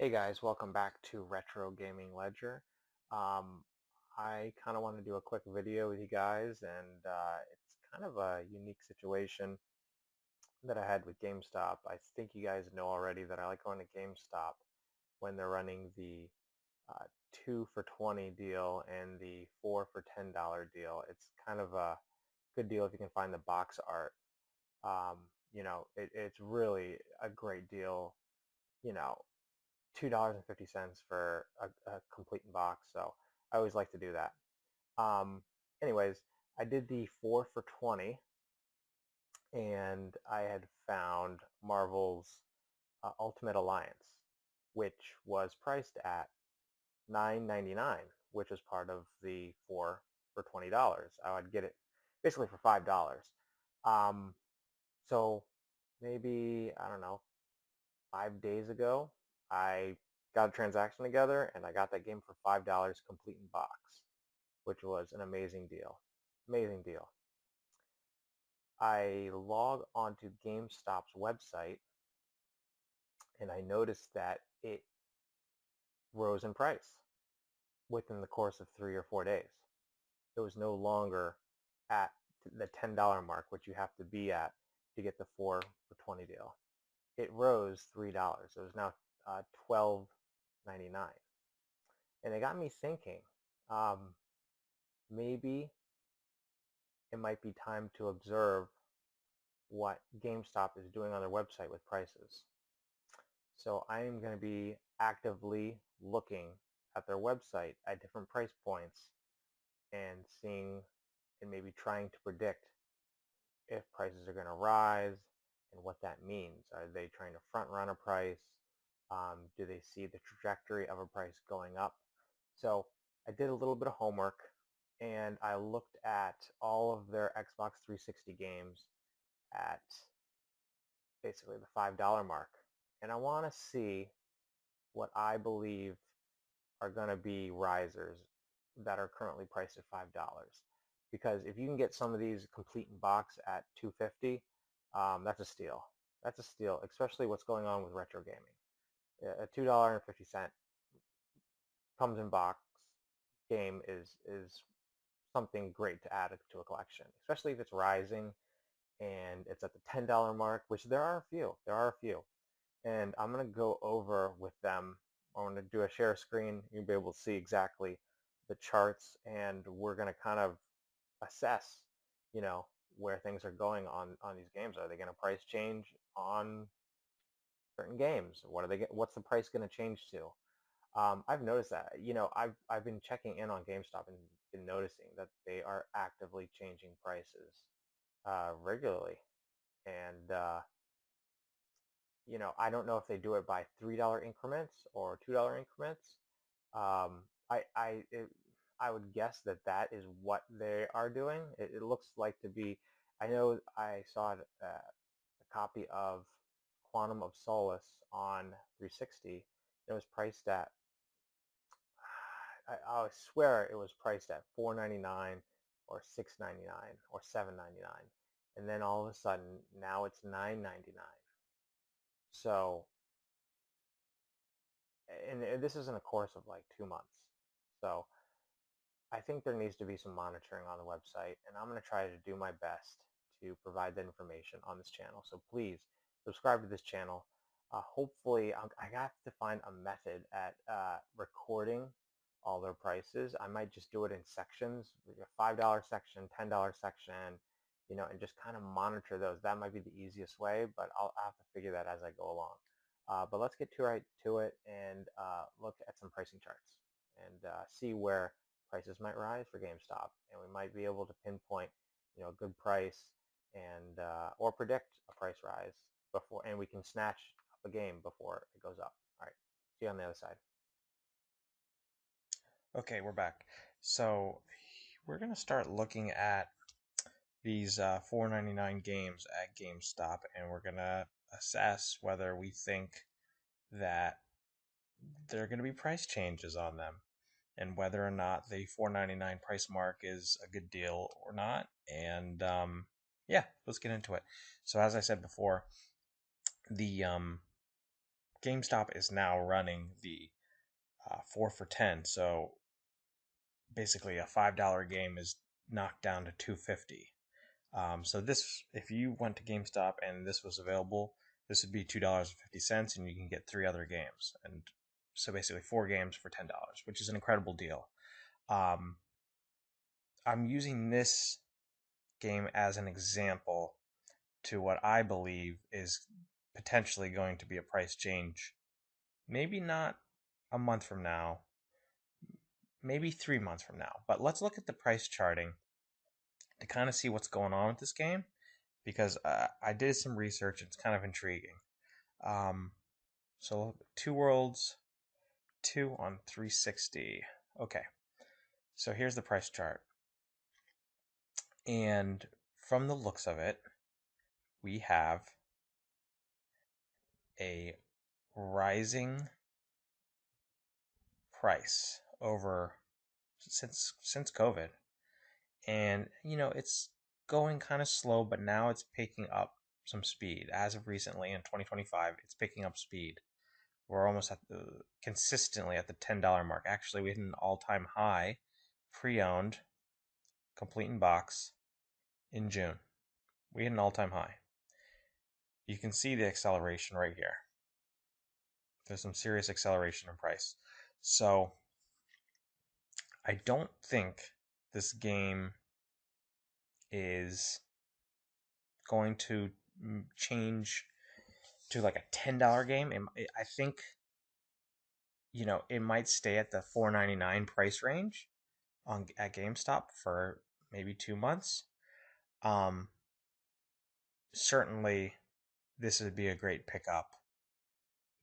Hey guys, welcome back to Retro Gaming Ledger. Um, I kind of want to do a quick video with you guys, and it's kind of a unique situation that I had with GameStop. I think you guys know already that I like going to GameStop when they're running the 2 for 20 deal and the 4 for $10 deal. It's kind of a good deal if you can find the box art. It's really a great deal, you know, $2.50 for a complete box. So I always like to do that. Um, anyways, I did the 4 for 20, and I had found Marvel's Ultimate Alliance, which was priced at $9.99, which was part of the 4 for $20. I would get it basically for $5. Um, so maybe, I don't know, 5 days ago, I got a transaction together and I got that game for $5 complete in box, which was an amazing deal. Amazing deal. I log onto GameStop's website and I noticed that it rose in price within the course of 3 or 4 days. It was no longer at the $10 mark, which you have to be at to get the 4 for 20 deal. It rose $3. It was now $12.99. And it got me thinking, um, maybe it might be time to observe what GameStop is doing on their website with prices. So I am going to be actively looking at their website at different price points and seeing and maybe trying to predict if prices are going to rise and what that means. Are they trying to front run a price? Do they see the trajectory of a price going up? So I did a little bit of homework and I looked at all of their Xbox 360 games at basically the $5 mark. And I want to see what I believe are going to be risers that are currently priced at $5. Because if you can get some of these complete in box at $2.50, that's a steal. That's a steal, especially what's going on with retro gaming. A $2.50 comes in box game is something great to add to a collection, especially if it's rising and it's at the $10 mark, which there are a few. There are a few. And I'm going to go over with them. I'm going to do a share screen. You'll be able to see exactly the charts, and we're going to kind of assess, where things are going on these games. Are they going to price change on certain games? What's the price going to change to? I've noticed that. I've been checking in on GameStop and been noticing that they are actively changing prices regularly. And I don't know if they do it by $3 increments or $2 increments. Um, I would guess that that is what they are doing. It looks like to be. I know I saw a copy of Quantum of Solace on 360. It was priced at. I swear it was priced at $4.99 or $6.99 or $7.99, and then all of a sudden now it's $9.99. So, and this is in a course of like 2 months. So I think there needs to be some monitoring on the website, and I'm going to try to do my best to provide that information on this channel. So please subscribe to this channel. Hopefully, I have to find a method at recording all their prices. I might just do it in sections, a $5 section, $10 section, and just kind of monitor those. That might be the easiest way, but I'll have to figure that as I go along. But let's get right to it and look at some pricing charts and see where prices might rise for GameStop, and we might be able to pinpoint, a good price and or predict a price rise before, and we can snatch up a game before it goes up. All right, see you on the other side. Okay, we're back. So we're gonna start looking at these $4.99 games at GameStop, and we're gonna assess whether we think that there are gonna be price changes on them, and whether or not the $4.99 price mark is a good deal or not. And yeah, let's get into it. So as I said before, the GameStop is now running the 4 for 10. So basically, a $5 game is knocked down to $2.50. So this, if you went to GameStop and this was available, this would be $2.50, and you can get 3 other games, and so basically 4 games for $10, which is an incredible deal. Um, I'm using this game as an example to what I believe is potentially going to be a price change. Maybe not a month from now, maybe 3 months from now. But let's look at the price charting to kind of see what's going on with this game, because I did some research. It's kind of intriguing. Um, so Two Worlds 2 on 360. Okay, so here's the price chart. And from the looks of it, we have a rising price over since COVID. And it's going kind of slow, but now it's picking up some speed. As of recently in 2025, it's picking up speed. We're almost consistently at the $10 mark. Actually, we hit an all-time high pre-owned, complete in box in June. We hit an all-time high. You can see the acceleration right here. There's some serious acceleration in price. So I don't think this game is going to change to like a $10 game. I think it might stay at the $4.99 price range at GameStop for maybe 2 months. Um, Certainly, this would be a great pickup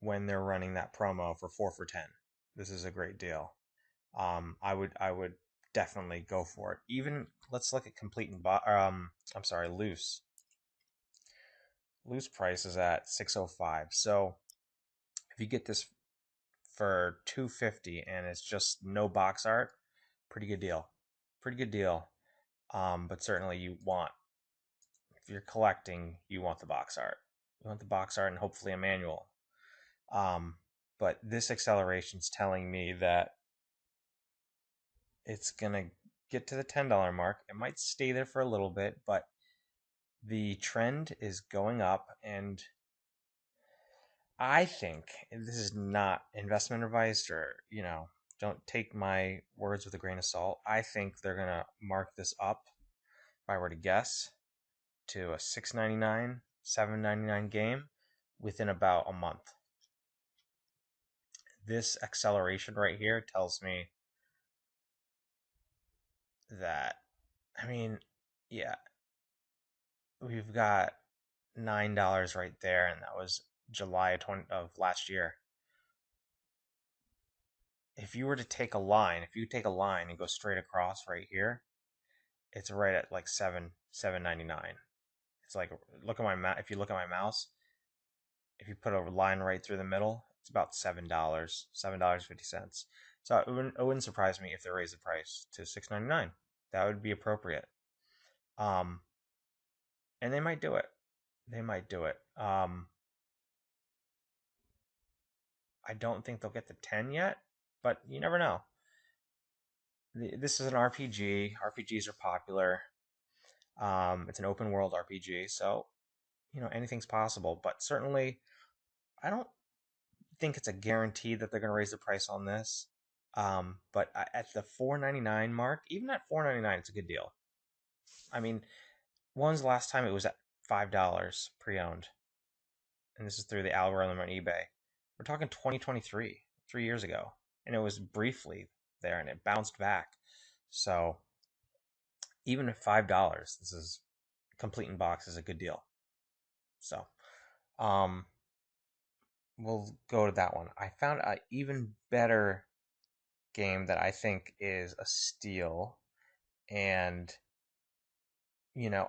when they're running that promo for 4 for 10. This is a great deal. I would definitely go for it. Even let's look at complete and I'm sorry, loose. Loose price is at 605. So if you get this for 250 and it's just no box art, pretty good deal. Pretty good deal. But certainly if you're collecting, you want the box art. You want the box art and hopefully a manual. But this acceleration's telling me that it's gonna get to the $10 mark. It might stay there for a little bit, but the trend is going up, and I think, and this is not investment advice, or don't take my words with a grain of salt. I think they're gonna mark this up, if I were to guess, to a $6.99, $7.99 game within about a month. This acceleration right here tells me that, I mean, yeah, we've got $9 right there, and that was July of last year. If you take a line and go straight across right here, it's right at like $7.99. It's like, if you look at my mouse, if you put a line right through the middle, it's about $7.50. So it wouldn't surprise me if they raise the price to $6.99. That would be appropriate. And they might do it. They might do it. I don't think they'll get to 10 yet, but you never know. This is an RPG. RPGs are popular. It's an open world RPG, so anything's possible. But certainly, I don't think it's a guarantee that they're going to raise the price on this. But at the $4.99 mark, even at $4.99, it's a good deal. I mean, when's the last time it was at $5 pre-owned? And this is through the algorithm on eBay. We're talking 2023, 3 years ago, and it was briefly there, and it bounced back. So even at $5, this is complete in box is a good deal. So, we'll go to that one. I found an even better game that I think is a steal, and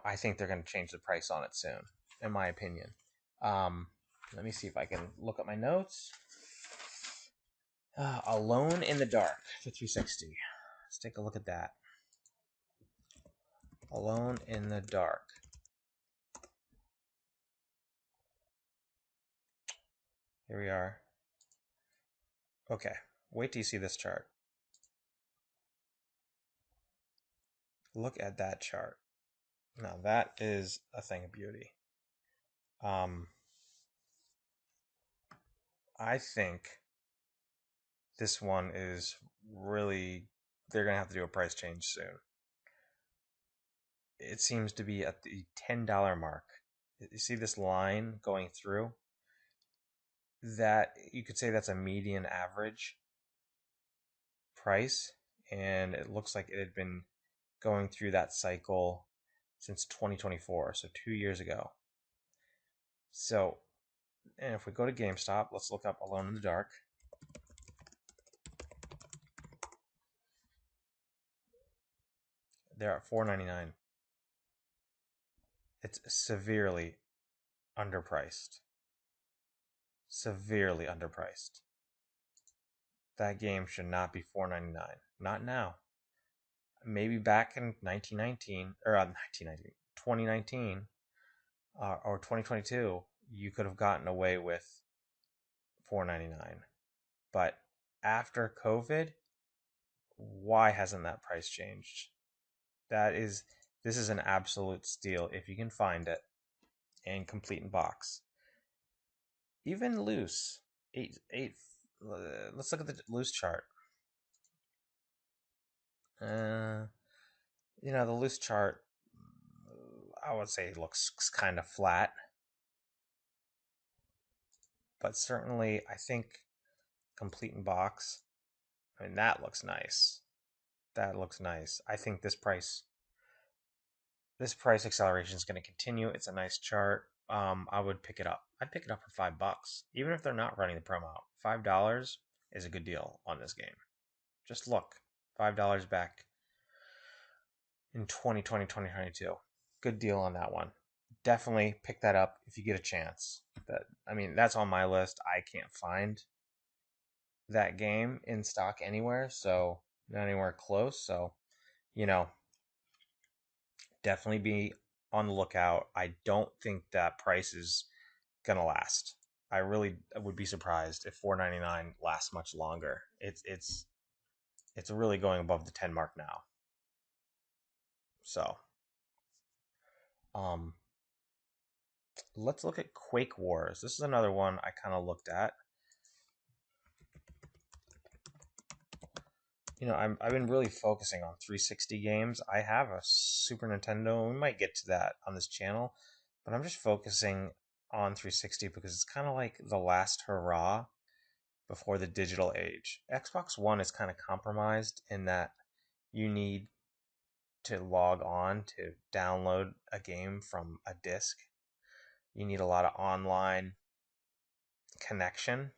I think they're going to change the price on it soon, in my opinion. Let me see if I can look at my notes. Alone in the Dark for 360. Let's take a look at that. Alone in the Dark. Here we are. Okay, wait till you see this chart. Look at that chart. Now that is a thing of beauty. I think this one is really, they're going to have to do a price change soon. It seems to be at the $10 mark. You see this line going through? That you could say that's a median average price, and it looks like it had been going through that cycle since 2024, so 2 years ago. So, and if we go to GameStop, let's look up Alone in the Dark. They're at $4.99. It's severely underpriced. Severely underpriced. That game should not be $4.99. Not now. Maybe back in 1919 or 1919, 2019 or 2022, you could have gotten away with $4.99. But after COVID, why hasn't that price changed? This is an absolute steal if you can find it and complete in box. Even loose, eight. Let's look at the loose chart. The loose chart, I would say, looks kind of flat, but certainly I think complete in box. I mean, that looks nice. That looks nice. I think this price acceleration is going to continue. It's a nice chart. I would pick it up. I'd pick it up for $5, even if they're not running the promo. $5 is a good deal on this game. Just look, $5 back in 2020, 2022. Good deal on that one. Definitely pick that up if you get a chance. That's on my list. I can't find that game in stock anywhere, so not anywhere close. So, definitely be on the lookout. I don't think that price is gonna last. I really would be surprised if $4.99 lasts much longer. It's really going above the 10 mark now. So, let's look at Quake Wars. This is another one I kind of looked at. I've been really focusing on 360 games. I have a Super Nintendo. We might get to that on this channel, but I'm just focusing on 360 because it's kind of like the last hurrah before the digital age. Xbox One is kind of compromised in that you need to log on to download a game from a disc. You need a lot of online connection,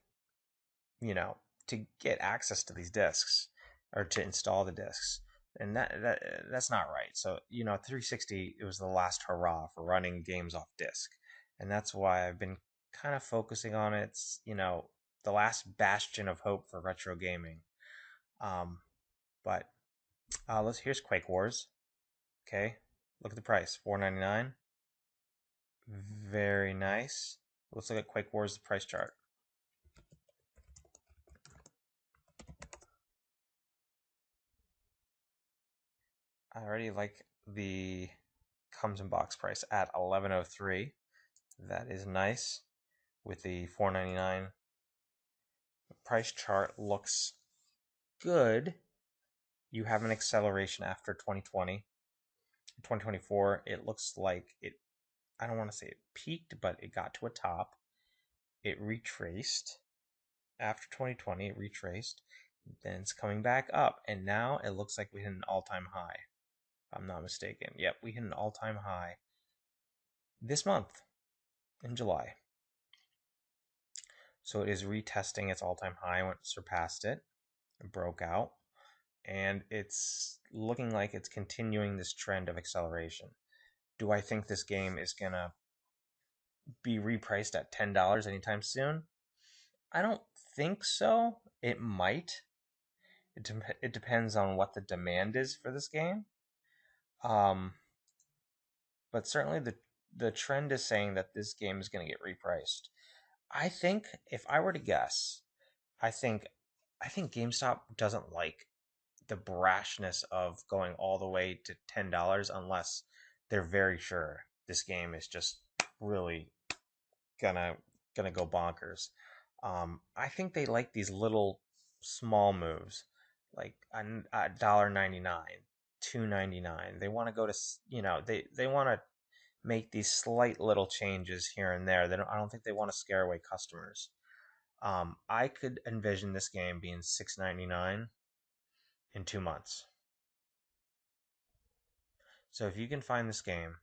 to get access to these discs or to install the discs. And that's not right. So, 360, it was the last hurrah for running games off disc. And that's why I've been kind of focusing on it. It's, the last bastion of hope for retro gaming. But here's Quake Wars. Okay, look at the price, $4.99. Very nice. Let's look at Quake Wars, the price chart. I already like the comes in box price at $11.03. That is nice. With the $4.99 price chart, looks good. You have an acceleration after 2020. 2024, it looks like it, I don't want to say it peaked, but it got to a top. It retraced after 2020. It retraced. Then it's coming back up, and now it looks like we hit an all-time high. If I'm not mistaken. Yep, we hit an all-time high this month in July. So it is retesting its all-time high when it surpassed it. It broke out, and it's looking like it's continuing this trend of acceleration. Do I think this game is gonna be repriced at $10 anytime soon? I don't think so. It might. It depends on what the demand is for this game. But certainly the trend is saying that this game is going to get repriced. I think if I were to guess, I think I think GameStop doesn't like the brashness of going all the way to $10 unless they're very sure this game is just really gonna gonna go bonkers. I think they like these little small moves, like $1.99, $2.99. They want to go to they want to make these slight little changes here and there. They don't. I don't think they want to scare away customers. I could envision this game being $6.99 in 2 months. So if you can find this game,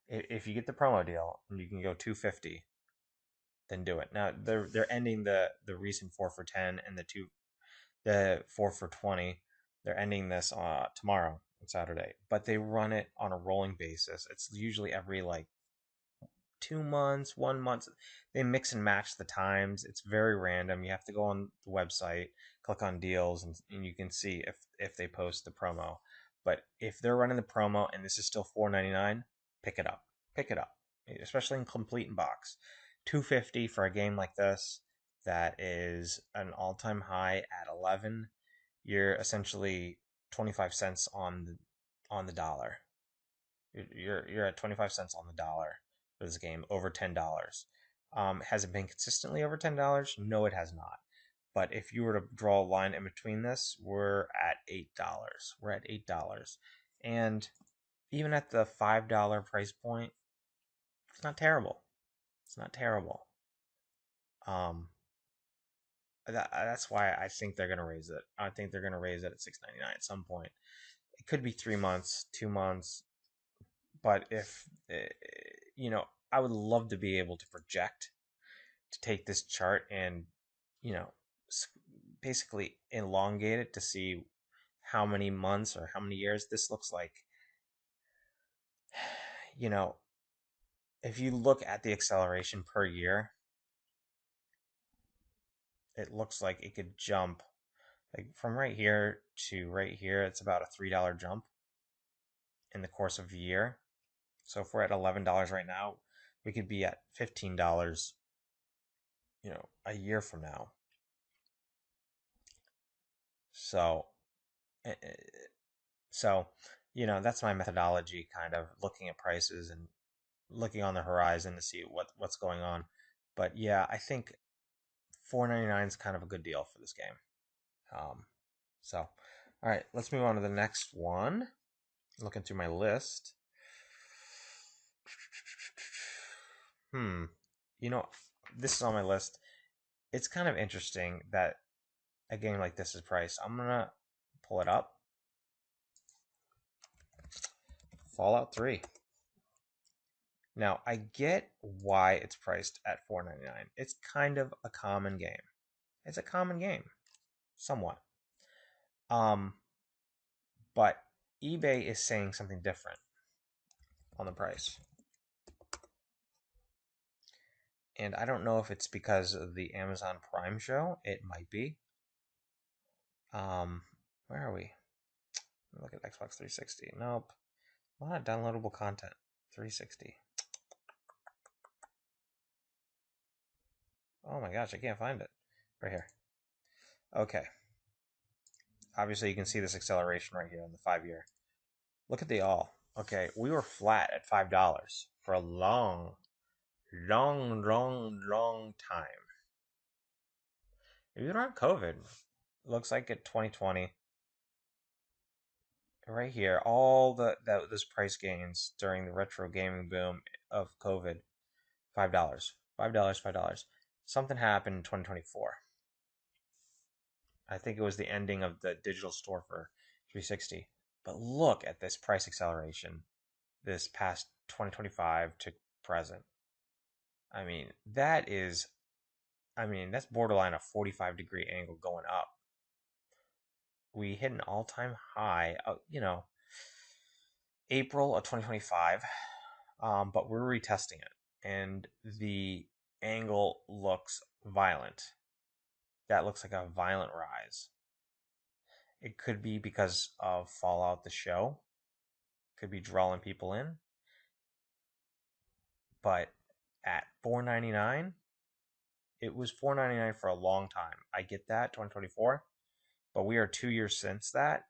if you get the promo deal and you can go 250, then do it. Now they're ending the recent 4 for 10 and the 4 for 20. They're ending this tomorrow on Saturday, but they run it on a rolling basis. It's usually every like 2 months, 1 month. They mix and match the times. It's very random. You have to go on the website, click on deals, and you can see if they post the promo. But if they're running the promo and this is still $4.99, pick it up. Pick it up, especially in complete in box. $2.50 for a game like this that is an all-time high at 11. You're essentially 25 cents on the dollar. You're at 25 cents on the dollar for this game, over $10. Has it been consistently over $10? No, it has not. But if you were to draw a line in between this, we're at $8. We're at $8. And even at the $5 price point, it's not terrible. It's not terrible. Um, that's why I think they're gonna raise it. I think they're gonna raise it at $6.99 at some point. It could be 3 months, 2 months, but if I would love to be able to project to take this chart and you know basically elongate it to see how many months or how many years this looks like. You know, if you look at the acceleration per year, it looks like it could jump like from right here to right here. It's about a $3 jump in the course of a year. So if we're at $11 right now, we could be at $15, a year from now. So, eh, eh, so that's my methodology, kind of looking at prices and looking on the horizon to see what's going on. But yeah, I think $4.99 is kind of a good deal for this game. So, all right, let's move on to the next one. Looking through my list. Hmm. You know, this is on my list. It's kind of interesting that a game like this is priced. I'm gonna pull it up. Fallout 3. Now, I get why it's priced at $4.99. It's kind of a common game. It's a common game, somewhat. Um, but eBay is saying something different on the price. And I don't know if it's because of the Amazon Prime show. It might be. Where are we? Look at Xbox 360. Nope. A lot of downloadable content. 360. Oh my gosh, I can't find it. Right here. Okay. Obviously, you can see this acceleration right here on the 5 year. Look at the all. Okay, we were flat at $5 for a long, long, long, long time. Even around COVID. Looks like at 2020. Right here, all those price gains during the retro gaming boom of COVID. $5. $5, $5. Something happened in 2024. I think it was the ending of the digital store for 360. But look at this price acceleration this past 2025 to present. I mean, that's borderline a 45-degree angle going up. We hit an all-time high, April of 2025, but we're retesting it, and the angle looks violent. That looks like a violent rise. It could be because of Fallout the show. Could be drawing people in. But at $4.99, It was $4.99 for a long time. I get that, 2024, but we are 2 years since that.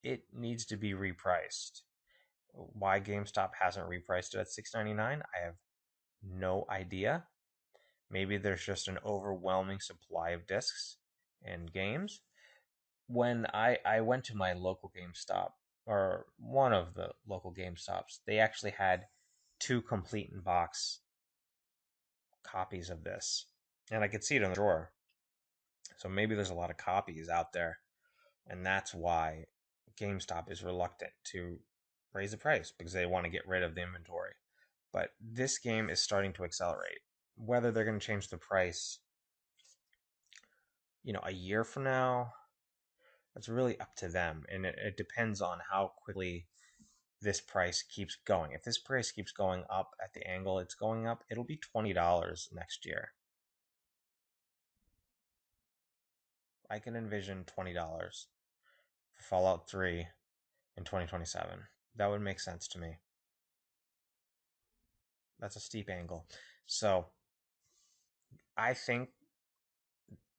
It needs to be repriced. Why GameStop hasn't repriced it at $6.99, I have no idea. Maybe there's just an overwhelming supply of discs and games. When I went to my local GameStop, or one of the local GameStops, they actually had two complete in box copies of this. And I could see it in the drawer. So maybe there's a lot of copies out there. And that's why GameStop is reluctant to raise the price, because they want to get rid of the inventory. But this game is starting to accelerate. Whether they're going to change the price, a year from now, that's really up to them. And it depends on how quickly this price keeps going. If this price keeps going up at the angle it's going up, it'll be $20 next year. I can envision $20 for Fallout 3 in 2027. That would make sense to me. That's a steep angle. So I think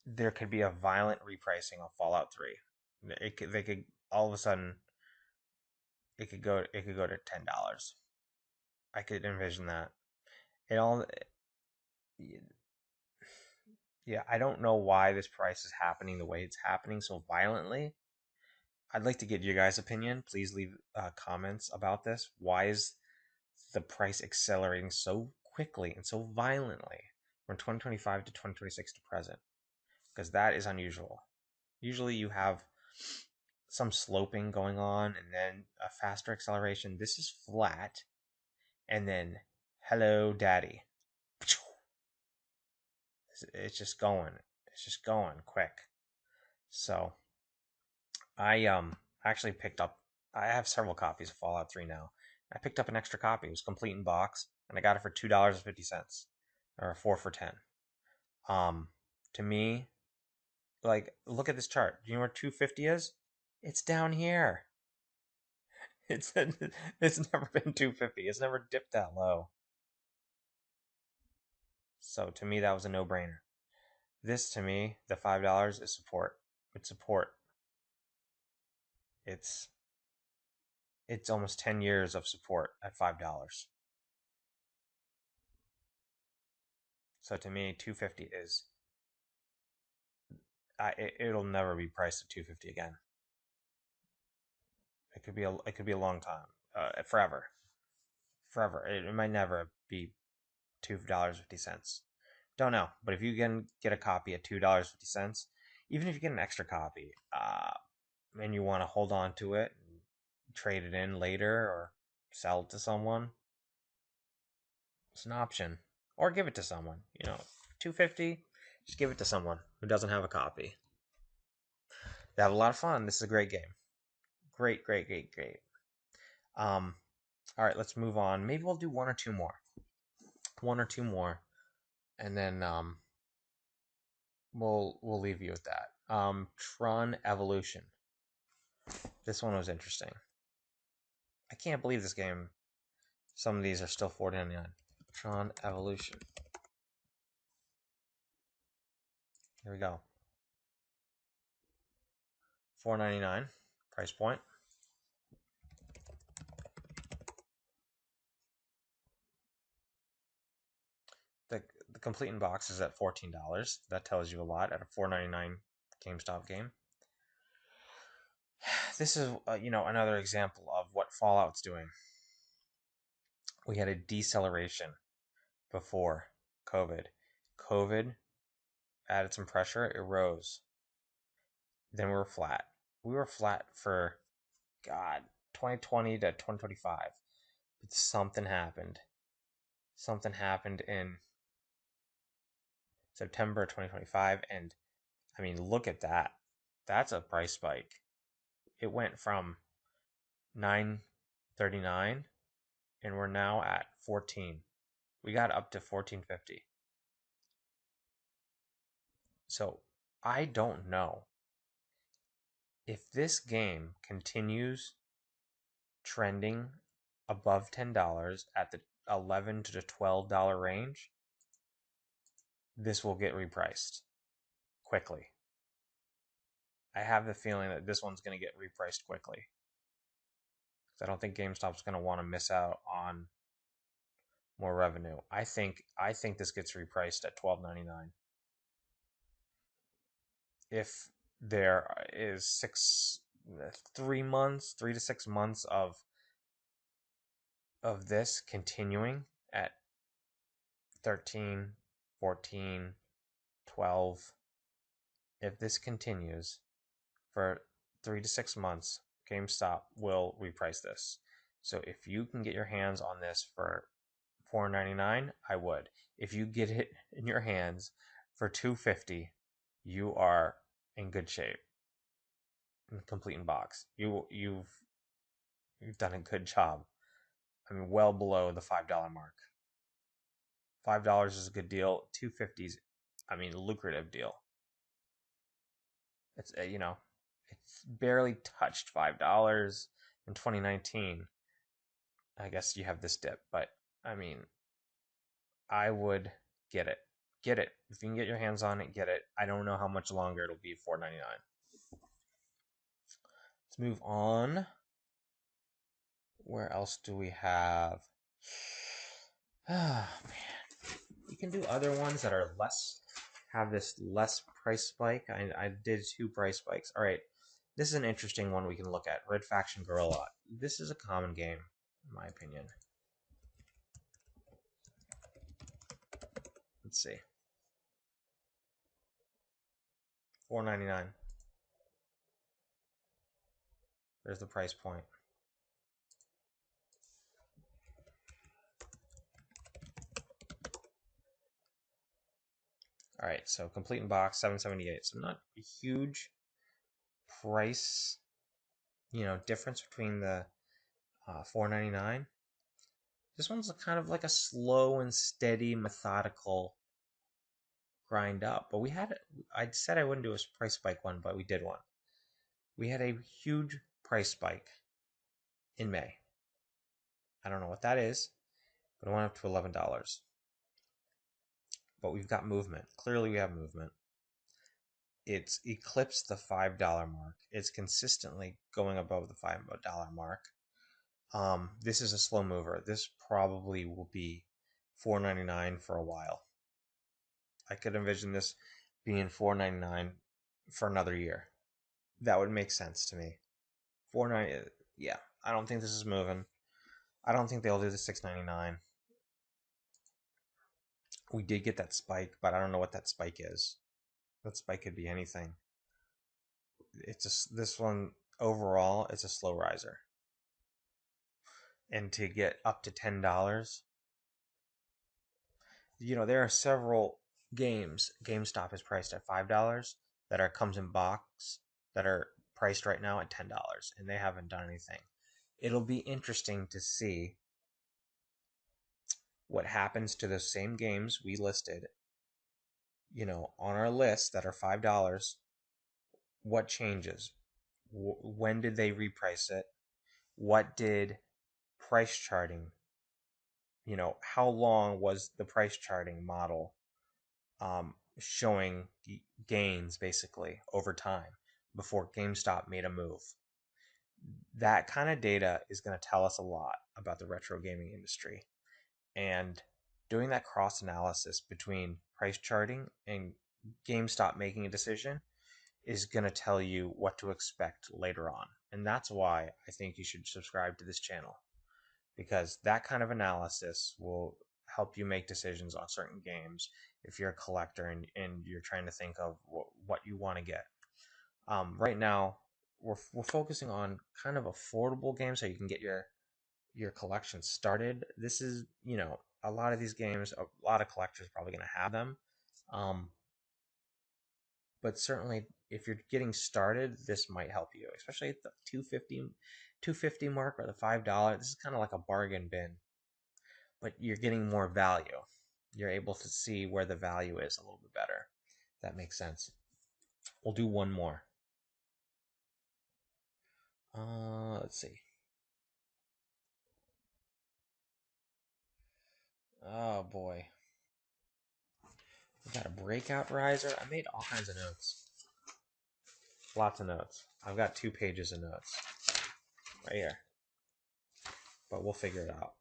there could be a violent repricing of Fallout 3. They could all of a sudden it could go to $10. I could envision that. It all Yeah, I don't know why this price is happening the way it's happening so violently. I'd like to get your guys' opinion. Please leave comments about this. Why is the price accelerating so quickly and so violently from 2025 to 2026 to present? Because that is unusual. Usually you have some sloping going on and then a faster acceleration. This is flat, and then hello daddy. It's just going. It's just going quick. So I actually picked up. I have several copies of Fallout 3 now. I picked up an extra copy. It was complete in box, and I got it for $2.50, or 4 for $10. To me, like, look at this chart. Do you know where 250 is? It's down here. It's never been 250. It's never dipped that low. So to me, that was a no-brainer. This, to me, the $5 is support. It's support. It's almost 10 years of support at $5. So to me, 250 is it'll never be priced at 250 again. It could be a long time, forever. It might never be $2.50. Don't know, but if you can get a copy at $2.50, even if you get an extra copy, and you want to hold on to it and trade it in later or sell it to someone, it's an option. Or give it to someone. $2.50, just give it to someone who doesn't have a copy. They have a lot of fun. This is a great game. Great. All right, let's move on. Maybe we'll do one or two more, and then we'll leave you with that. Tron Evolution. This one was interesting. I can't believe this game. Some of these are still $4.99. Tron Evolution. Here we go. $4.99 price point. The complete in box is at $14. That tells you a lot at a $4.99 GameStop game. This is another example of what Fallout's doing. We had a deceleration before COVID. COVID added some pressure, it rose. Then we were flat. We were flat for 2020 to 2025. But something happened. Something happened in September 2025, and I mean, look at that. That's a price spike. It went from $9.39 and we're now at 14. We got up to 14.50. So I don't know if this game continues trending above $10 at the $11 to $12 range. this will get repriced quickly. I have the feeling that this one's going to get repriced quickly. I don't think GameStop's going to want to miss out on more revenue. I think this gets repriced at $12.99. If there is 3 to 6 months of this continuing at 13, 14, 12, if this continues for 3 to 6 months, GameStop will reprice this. So if you can get your hands on this for $4.99, I would. If you get it in your hands for $2.50, you are in good shape. Complete in box. You've done a good job. I mean, well below the $5 mark. $5 is a good deal. $2.50 is, lucrative deal. It's it's barely touched $5 in 2019. I guess you have this dip, but I would get it. Get it. If you can get your hands on it, get it. I don't know how much longer it'll be $4.99. Let's move on. Where else do we have? Ah, man. You can do other ones that are have this less price spike. I did 2 price spikes. All right. This is an interesting one we can look at. Red Faction Gorilla. This is a common game, in my opinion. Let's see. $4.99. There's the price point. All right, so complete in box, $7.78. So not a huge price, difference between the $4.99. This one's kind of like a slow and steady, methodical grind up. But I said I wouldn't do a price spike one, but we did one. We had a huge price spike in May. I don't know what that is, but it went up to $11. But we've got movement. Clearly we have movement. It's eclipsed the $5 mark. It's consistently going above the $5 mark. This is a slow mover. This probably will be $4.99 for a while. I could envision this being $4.99 for another year. That would make sense to me. $4.99, yeah. I don't think this is moving. I don't think they'll do the $6.99. We did get that spike, but I don't know what that spike is. That spike could be anything. This one overall, it's a slow riser. And to get up to $10, there are several games GameStop is priced at $5 that comes in box that are priced right now at $10, and they haven't done anything. It'll be interesting to see what happens to those same games we listed, on our list that are $5. What changes? When did they reprice it? What did price charting? How long was the price charting model showing gains basically over time before GameStop made a move? That kind of data is going to tell us a lot about the retro gaming industry. And doing that cross analysis between price charting and GameStop making a decision is going to tell you what to expect later on. And that's why I think you should subscribe to this channel, because that kind of analysis will help you make decisions on certain games if you're a collector and you're trying to think of what you want to get. Right now, we're focusing on kind of affordable games so you can get your collection started. This is, a lot of these games, a lot of collectors are probably going to have them. But certainly, if you're getting started, this might help you, especially at the $2.50 mark or the $5. This is kind of like a bargain bin, but you're getting more value. You're able to see where the value is a little bit better. If that makes sense. We'll do one more. Let's see. Oh boy. We got a breakout riser. I made all kinds of notes. Lots of notes. I've got 2 pages of notes right here. But we'll figure it out.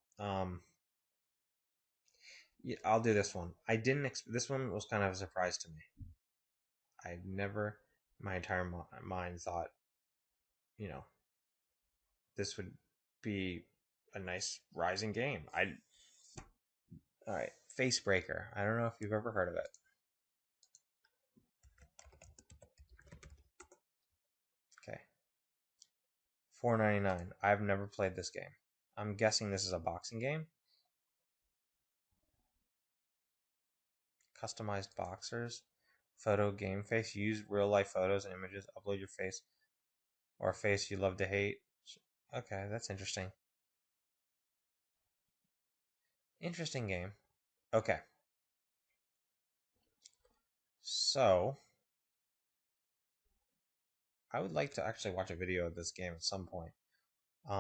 Yeah, I'll do this one. I didn't. This one was kind of a surprise to me. I never, my entire mind thought, you know, this would be a nice rising game. All right, Facebreaker. I don't know if you've ever heard of it. Okay, $4.99. I've never played this game. I'm guessing this is a boxing game. Customized boxers. Photo game face. Use real life photos and images. Upload your face or a face you love to hate. Okay, that's interesting. Interesting game. Okay. So, I would like to actually watch a video of this game at some point.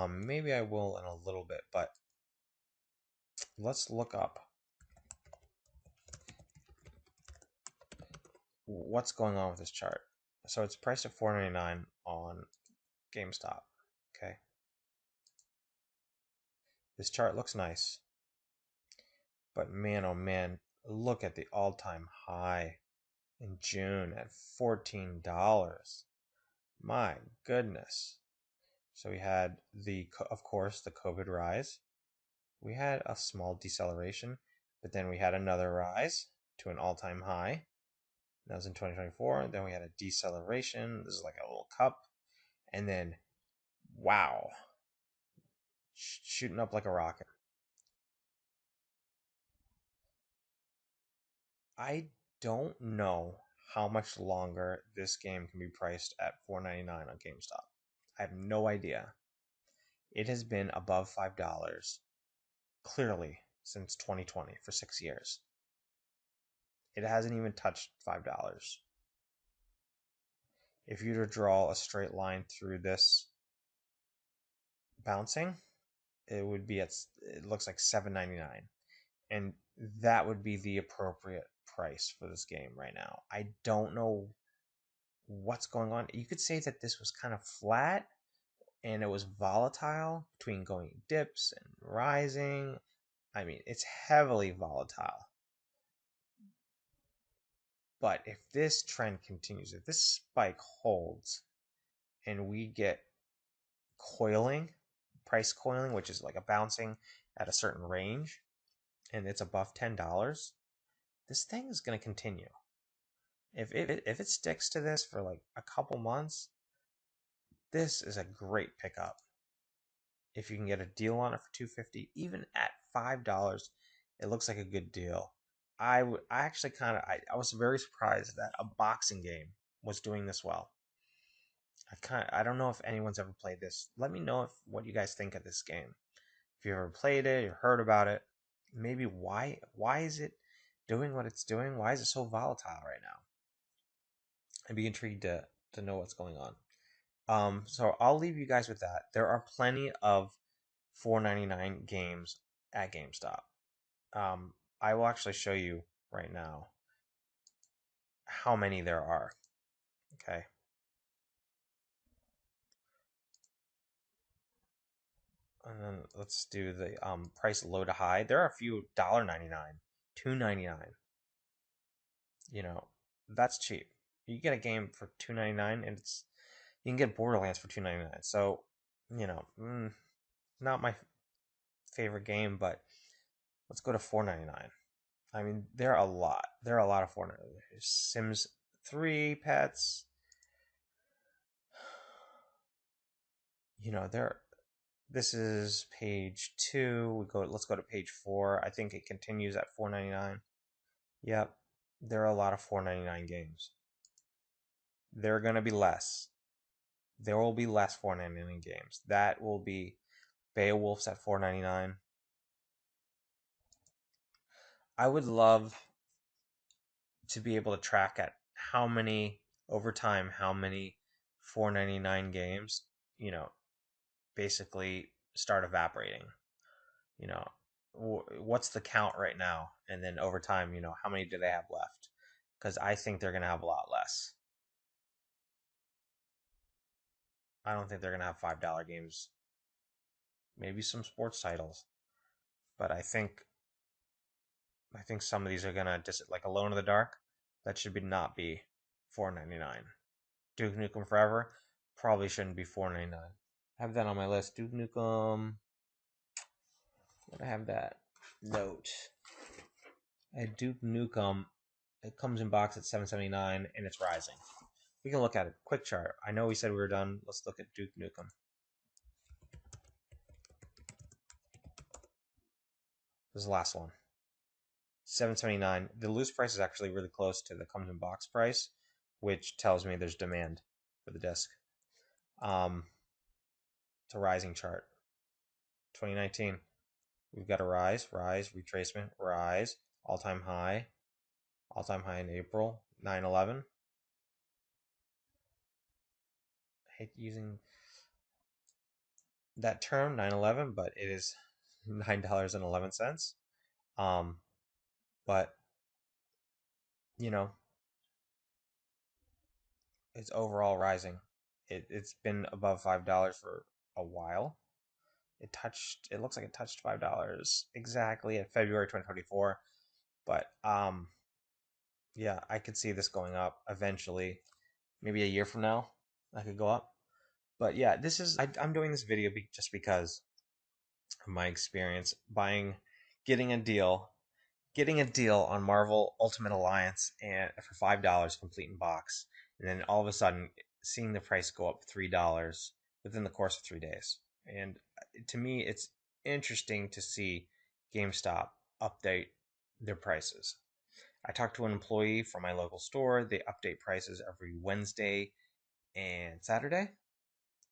Maybe I will in a little bit, but let's look up what's going on with this chart. So it's priced at $4.99 on Gamestop. Okay. This chart looks nice. But man, oh man, look at the all-time high in June at $14. My goodness. So we had of course, the COVID rise. We had a small deceleration, but then we had another rise to an all-time high. That was in 2024. Then we had a deceleration. This is like a little cup. And then, wow, shooting up like a rocket. I don't know how much longer this game can be priced at $4.99 on GameStop. I have no idea. It has been above $5 clearly since 2020 for 6 years. It hasn't even touched $5. If you were to draw a straight line through this bouncing, it would be it looks like $7.99, and that would be the appropriate price for this game right now. I don't know what's going on. You could say that this was kind of flat and it was volatile between going dips and rising. I mean, it's heavily volatile. But if this trend continues, if this spike holds and we get coiling, price coiling, which is like a bouncing at a certain range, and it's above $10, this thing is going to continue. If it sticks to this for like a couple months, this is a great pickup. If you can get a deal on it for $2.50, even at $5, it looks like a good deal. I actually I was very surprised that a boxing game was doing this well. I don't know if anyone's ever played this. Let me know what you guys think of this game. If you ever played it or heard about it, maybe why is it doing what it's doing? Why is it so volatile right now? I'd be intrigued to know what's going on. So I'll leave you guys with that. There are plenty of $4.99 games at GameStop. I will actually show you right now how many there are. Okay. And then let's do the price low to high. There are a few $1.99, $2.99. You know, that's cheap. You get a game for $2.99, and you can get Borderlands for $2.99. So, you know, not my favorite game, but let's go to $4.99. I mean, there are a lot. There are a lot of $4.99. There's Sims 3 pets. You know, this is page 2. Let's go to page 4. I think it continues at $4.99. Yep. There are a lot of $4.99 games. There are going to be less. There will be less $4.99 games. That will be Beowulf's at $4.99. I would love to be able to track at how many over time, how many $4.99 games, you know, basically start evaporating. You know, what's the count right now? And then over time, you know, how many do they have left? because I think they're going to have a lot less. I don't think they're going to have $5 games. Maybe some sports titles, but I think some of these are going to just like Alone in the Dark. That should not be $4.99. Duke Nukem Forever probably shouldn't be $4.99. I have that on my list. Duke Nukem. I have that note. At Duke Nukem, it comes in box at $7.79 and it's rising. We can look at it. Quick chart. I know we said we were done. Let's look at Duke Nukem. This is the last one. $7.79. The loose price is actually really close to the comes in box price, which tells me there's demand for the disc. It's a rising chart. 2019. We've got a rise, retracement, rise, all-time high in April, 9/11. I hate using that term, 9/11, but it is $9.11. But you know, it's overall rising. It's been above $5 for a while. It looks like it touched $5 exactly in February 2024. But yeah, I could see this going up eventually. Maybe a year from now, I could go up. But yeah, I'm doing this video just because of my experience getting a deal, getting a deal on Marvel Ultimate Alliance and for $5 complete in box, and then all of a sudden seeing the price go up $3 within the course of 3 days. And to me, it's interesting to see GameStop update their prices. I talked to an employee from my local store. They update prices every Wednesday and Saturday.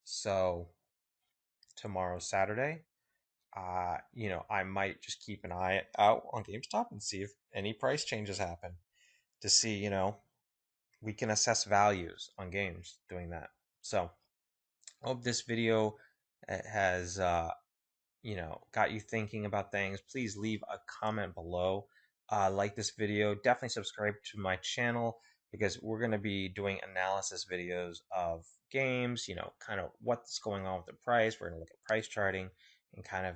So tomorrow's Saturday. I might just keep an eye out on GameStop and see if any price changes happen to see, we can assess values on games doing that. So I hope this video has got you thinking about things. Please leave a comment below. Like this video. Definitely subscribe to my channel because we're going to be doing analysis videos of games, kind of what's going on with the price. We're going to look at price charting and kind of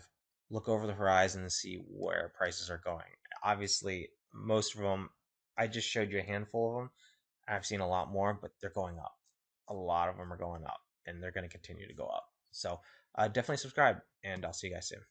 look over the horizon and see where prices are going. Obviously, most of them, I just showed you a handful of them. I've seen a lot more, but they're going up. A lot of them are going up, and they're going to continue to go up. So definitely subscribe, and I'll see you guys soon.